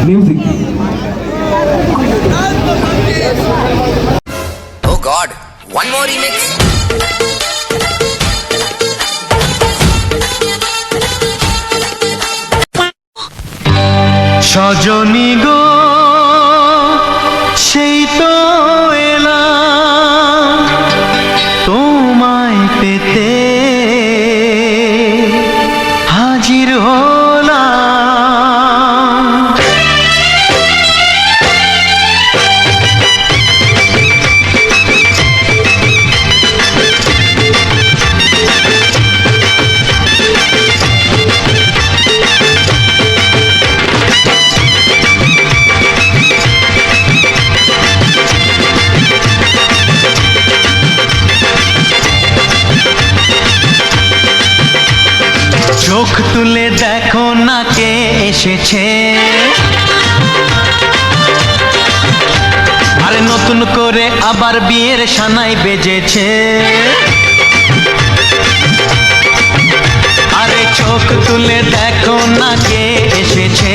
Music. Oh God, one more remix. Sajani গো সেই তো এলাম তোমায় পেতে হাজির হলাম। চোখ তুলে দেখো না কে এসেছে, আরে নতুন করে আবার বিয়ের সানাই বেজেছে। আরে চোখ তুলে দেখো না কে এসেছে,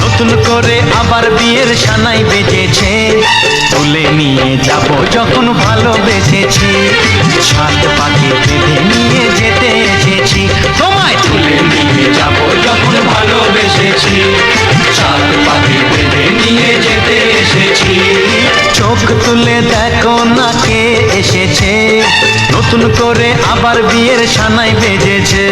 নতুন করে আবার বিয়ের সানাই বেজেছে। তুলে নিয়ে যাব যখন ভালোবেসেছি, সাত পাখি বেঁধে নিয়ে যেতে এসেছি। তোমায় তুলে নিয়ে যাব যখন ভালোবেসেছি, সাত পাখি বেঁধে নিয়ে যেতে এসেছি। চোখ তুলে দেখো না কে এসেছে, নতুন করে আবার বিয়ের সানাই বেজেছে।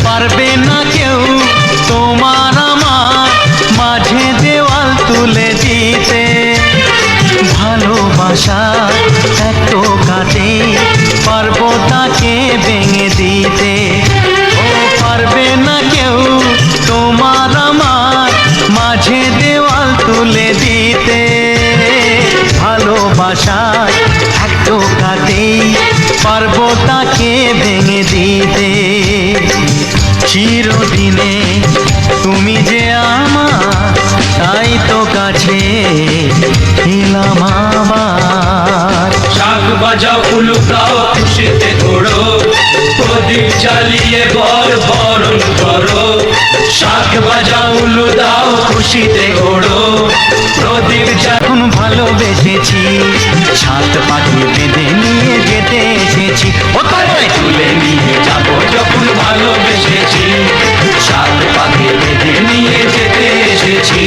পারবে না কেউ তোমার আমার মাঝে দেওয়াল তুলে দিতে, ভালোবাসা এত কাটে পারবো তাকে ভেঙে দিতে। ও পারবে না কেউ তোমার আমার মাঝে দেওয়াল তুলে দিতে, ভালোবাসা এত কাটে পারবো তাকে ভেঙে দিতে। চিরদিনে তুমি যে আমার, তাই তো কাছে এলাম আবার। শাক বাজাও উলুকাও খুশিতে ঘোড়ো, প্রদীপ জ্বালিয়ে বর বরণ করো। শাক বাজাও উলু দাও খুশিতে ঘোড়ো, প্রদীপ যখন ভালোবেসেছি, সাত পাখি বেঁধে নিয়ে যেতে এসেছি। ও তোমায় তুলে নিয়ে যাব যখন ভালোবেসেছি, সাত পাখি বেঁধে নিয়ে যেতে এসেছি।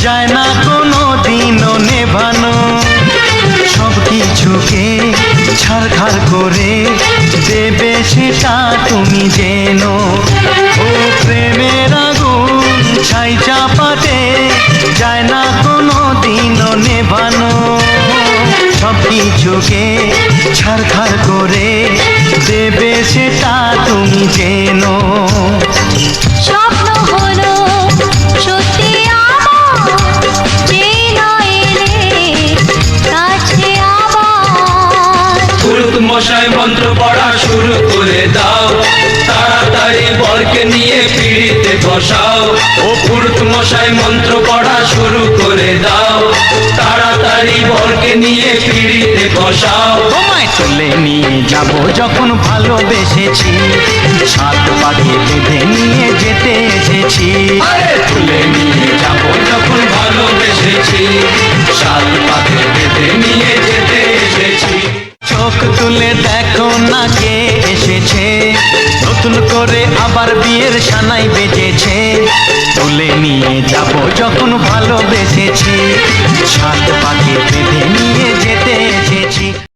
যায় না কোনো দিনও নেভানো, সব কিছুকে ছাড়খাড় করে দেবে সেটা তুমি জেনো। ও প্রেমের আগুন ছাই চাপাতে যায় না কোনো দিনও নেভানো, সব কিছুকে ছাড়খাড় করে দেবে সেটা তুমি জেনো। স্বপ্ন হলো সত্যি মশাই মন্ত্র পড়া শুরু করে দাও, তাড়াতাড়ি বরকে নিয়ে পিড়িতে বসাও। ও পুরুত মশাই মন্ত্র পড়া শুরু করে দাও, তাড়াতাড়ি বরকে নিয়ে পিড়িতে বসাও। তোমায় তুলে নিয়ে যাব যখন ভালোবেসেছি, সাত পাখি বেঁধে নিয়ে যেতে এসেছি। আরে তুলে নিয়ে যাব যখন ভালোবেসেছি, সাত পাখি বেঁধে নিয়ে যেতে এসেছি। চোখ তুলে দেখো না কে এসেছে, নতুন করে আবার বিয়ের সানাই বেজেছে তুলে নিয়ে যাব যখন ভালোবেসেছি